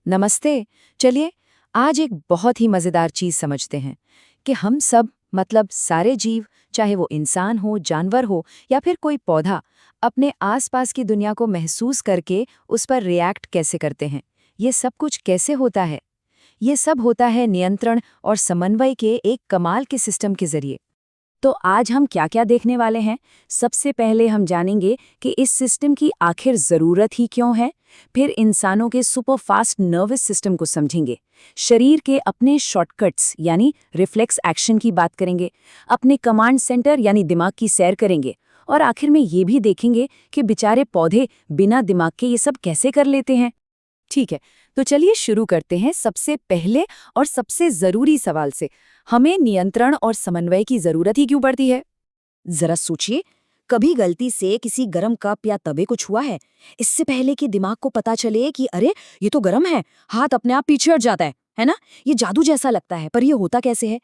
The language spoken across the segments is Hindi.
नमस्ते। चलिए आज एक बहुत ही मज़ेदार चीज़ समझते हैं कि हम सब मतलब सारे जीव, चाहे वो इंसान हो, जानवर हो या फिर कोई पौधा, अपने आसपास की दुनिया को महसूस करके उस पर रिएक्ट कैसे करते हैं। ये सब कुछ कैसे होता है? ये सब होता है नियंत्रण और समन्वय के एक कमाल के सिस्टम के जरिए। तो आज हम क्या-क्या देखने वाले हैं? सबसे पहले हम जानेंगे कि इस सिस्टम की आखिर ज़रूरत ही क्यों है। फिर इंसानों के सुपर फास्ट नर्वस सिस्टम को समझेंगे। शरीर के अपने शॉर्टकट्स यानी रिफ्लेक्स एक्शन की बात करेंगे। अपने कमांड सेंटर यानी दिमाग की सैर करेंगे। और आखिर में ये भी देखेंगे कि बेचारे पौधे बिना दिमाग के ये सब कैसे कर लेते हैं। ठीक है, तो चलिए शुरू करते हैं सबसे पहले और सबसे ज़रूरी सवाल से। हमें नियंत्रण और समन्वय की ज़रूरत ही क्यों पड़ती है? जरा सोचिए, कभी गलती से किसी गरम कप या तवे को छुआ है? इससे पहले कि दिमाग को पता चले कि अरे ये तो गरम है, हाथ अपने आप पीछे हट जाता है ना? ये जादू जैसा लगता है, पर ये होता कैसे है?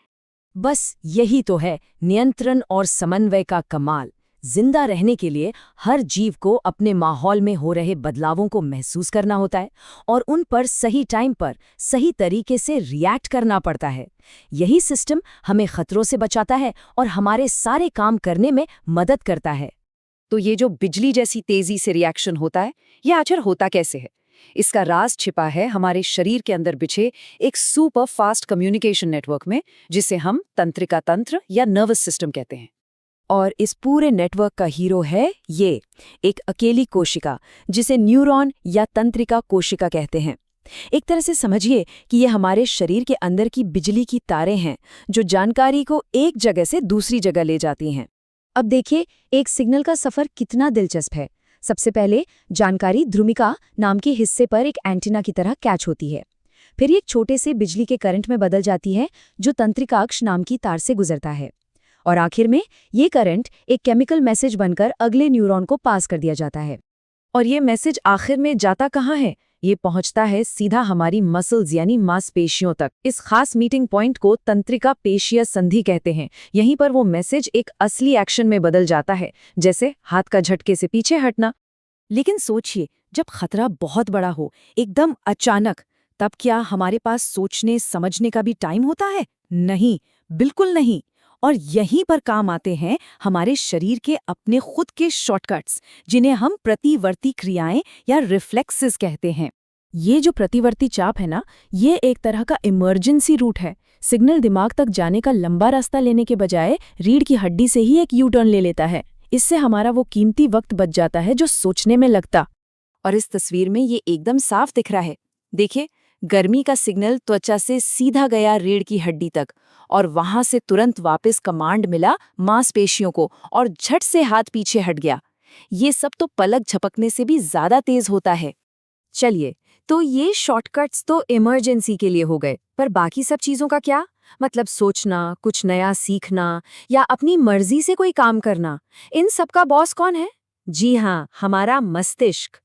बस यही तो है नियंत्रण और समन्वय का कमाल। जिंदा रहने के लिए हर जीव को अपने माहौल में हो रहे बदलावों को महसूस करना होता है और उन पर सही टाइम पर सही तरीके से रिएक्ट करना पड़ता है। यही सिस्टम हमें खतरों से बचाता है और हमारे सारे काम करने में मदद करता है। तो ये जो बिजली जैसी तेजी से रिएक्शन होता है, ये आखिर होता कैसे है? इसका राज छिपा है हमारे शरीर के अंदर बिछे एक सुपर फास्ट कम्युनिकेशन नेटवर्क में, जिसे हम तंत्रिका तंत्र या नर्वस सिस्टम कहते हैं। और इस पूरे नेटवर्क का हीरो है ये एक अकेली कोशिका, जिसे न्यूरॉन या तंत्रिका कोशिका कहते हैं। एक तरह से समझिए कि ये हमारे शरीर के अंदर की बिजली की तारें हैं जो जानकारी को एक जगह से दूसरी जगह ले जाती हैं। अब देखिए एक सिग्नल का सफर कितना दिलचस्प है। सबसे पहले जानकारी ध्रुमिका नाम के हिस्से पर एक एंटीना की तरह कैच होती है। फिर ये एक छोटे से बिजली के करंट में बदल जाती है जो तंत्रिकाक्ष नाम की तार से गुजरता है। और आखिर में ये करंट एक केमिकल मैसेज बनकर अगले न्यूरॉन को पास कर दिया जाता है। और ये मैसेज आखिर में जाता कहाँ है? ये पहुंचता है सीधा हमारी मसल्स यानी मांसपेशियों तक। इस खास मीटिंग पॉइंट को तंत्रिका पेशीय संधि कहते हैं। यहीं पर वो मैसेज एक असली एक्शन में बदल जाता है, जैसे हाथ का झटके से पीछे हटना। लेकिन सोचिए, जब खतरा बहुत बड़ा हो, एकदम अचानक, तब क्या हमारे पास सोचने समझने का भी टाइम होता है? नहीं, बिल्कुल नहीं। और यहीं पर काम आते हैं हमारे शरीर के अपने खुद के शॉर्टकट्स, जिन्हें हम प्रतिवर्ती क्रियाएं या रिफ्लेक्सेस कहते हैं। ये जो प्रतिवर्ती चाप है ना, ये एक तरह का इमरजेंसी रूट है। सिग्नल दिमाग तक जाने का लंबा रास्ता लेने के बजाय रीढ़ की हड्डी से ही एक यू टर्न ले लेता है। इससे हमारा वो कीमती वक्त बच जाता है जो सोचने में लगता। और इस तस्वीर में ये एकदम साफ दिख रहा है। देखिए, गर्मी का सिग्नल त्वचा से सीधा गया रीढ़ की हड्डी तक, और वहां से तुरंत वापस कमांड मिला मांसपेशियों को, और झट से हाथ पीछे हट गया। ये सब तो पलक झपकने से भी ज्यादा तेज होता है। चलिए, तो ये शॉर्टकट्स तो इमरजेंसी के लिए हो गए, पर बाकी सब चीज़ों का क्या? मतलब सोचना, कुछ नया सीखना या अपनी मर्जी से कोई काम करना, इन सब का बॉस कौन है? जी हाँ, हमारा मस्तिष्क।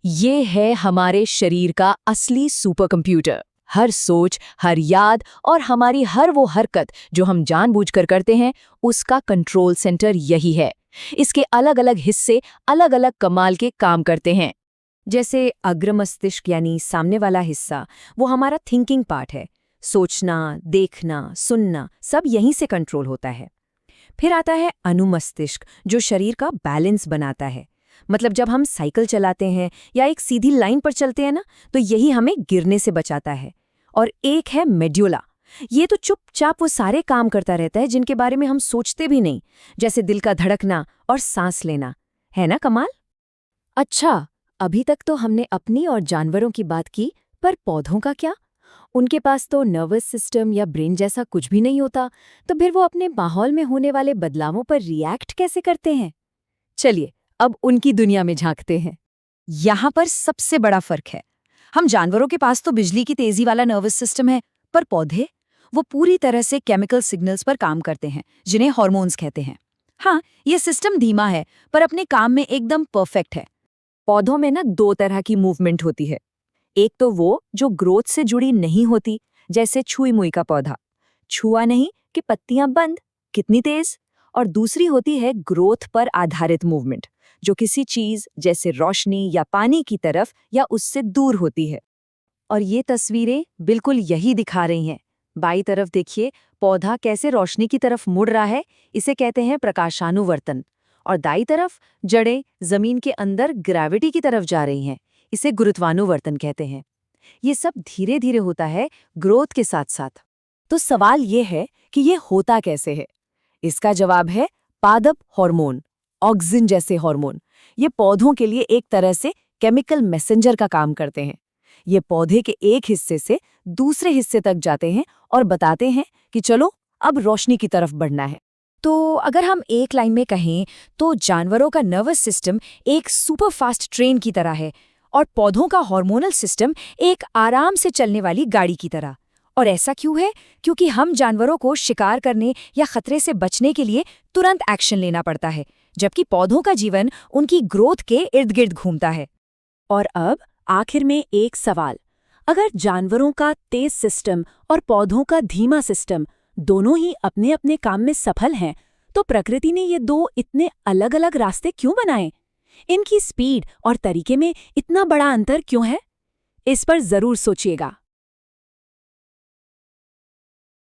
ये है हमारे शरीर का असली सुपर कंप्यूटर। हर सोच, हर याद और हमारी हर वो हरकत जो हम जानबूझकर करते हैं, उसका कंट्रोल सेंटर यही है। इसके अलग-अलग हिस्से अलग-अलग कमाल के काम करते हैं। जैसे अग्र मस्तिष्क यानी सामने वाला हिस्सा, वो हमारा थिंकिंग पार्ट है। सोचना, देखना, सुनना सब यहीं से कंट्रोल होता है। फिर आता है अनुमस्तिष्क, जो शरीर का बैलेंस बनाता है। मतलब जब हम साइकिल चलाते हैं या एक सीधी लाइन पर चलते हैं ना, तो यही हमें गिरने से बचाता है। और एक है मेड्यूला। ये तो चुपचाप वो सारे काम करता रहता है जिनके बारे में हम सोचते भी नहीं, जैसे दिल का धड़कना और सांस लेना। है ना कमाल? अच्छा, अभी तक तो हमने अपनी और जानवरों की बात की, पर पौधों का क्या? उनके पास तो नर्वस सिस्टम या ब्रेन जैसा कुछ भी नहीं होता, तो फिर वो अपने माहौल में होने वाले बदलावों पर रिएक्ट कैसे करते हैं? चलिए, अब उनकी दुनिया में झांकते हैं। यहाँ पर सबसे बड़ा फर्क है। हम जानवरों के पास तो बिजली की तेजी वाला नर्वस सिस्टम है, पर पौधे, वो पूरी तरह से केमिकल सिग्नल्स पर काम करते हैं, जिन्हें हार्मोन्स कहते हैं। हाँ, ये सिस्टम धीमा है, पर अपने काम में एकदम परफेक्ट है। पौधों में ना दो तरह की मूवमेंट होती है। एक तो वो जो ग्रोथ से जुड़ी नहीं होती, जैसे छुई मुई का पौधा, छुआ नहीं कि पत्तियां बंद, कितनी तेज। और दूसरी होती है ग्रोथ पर आधारित मूवमेंट, जो किसी चीज जैसे रोशनी या पानी की तरफ या उससे दूर होती है। और ये तस्वीरें बिल्कुल यही दिखा रही हैं। बाईं तरफ देखिए, पौधा कैसे रोशनी की तरफ मुड़ रहा है, इसे कहते हैं प्रकाशानुवर्तन। और दाईं तरफ जड़ें जमीन के अंदर ग्रेविटी की तरफ जा रही हैं, इसे गुरुत्वानुवर्तन कहते हैं। ये सब धीरे धीरे होता है ग्रोथ के साथ साथ। तो सवाल ये है कि ये होता कैसे है? इसका जवाब है पादप हार्मोन, ऑक्सिन जैसे हार्मोन। ये पौधों के लिए एक तरह से केमिकल मैसेंजर का काम करते हैं। ये पौधे के एक हिस्से से दूसरे हिस्से तक जाते हैं और बताते हैं कि चलो अब रोशनी की तरफ बढ़ना है। तो अगर हम एक लाइन में कहें तो जानवरों का नर्वस सिस्टम एक सुपर फास्ट ट्रेन की तरह है और पौधों का हार्मोनल सिस्टम एक आराम से चलने वाली गाड़ी की तरह। और ऐसा क्यों है? क्योंकि हम जानवरों को शिकार करने या खतरे से बचने के लिए तुरंत एक्शन लेना पड़ता है, जबकि पौधों का जीवन उनकी ग्रोथ के इर्द गिर्द घूमता है। और अब आखिर में एक सवाल, अगर जानवरों का तेज सिस्टम और पौधों का धीमा सिस्टम दोनों ही अपने अपने काम में सफल हैं, तो प्रकृति ने ये दो इतने अलग अलग रास्ते क्यों बनाए? इनकी स्पीड और तरीके में इतना बड़ा अंतर क्यों है? इस पर जरूर सोचिएगा।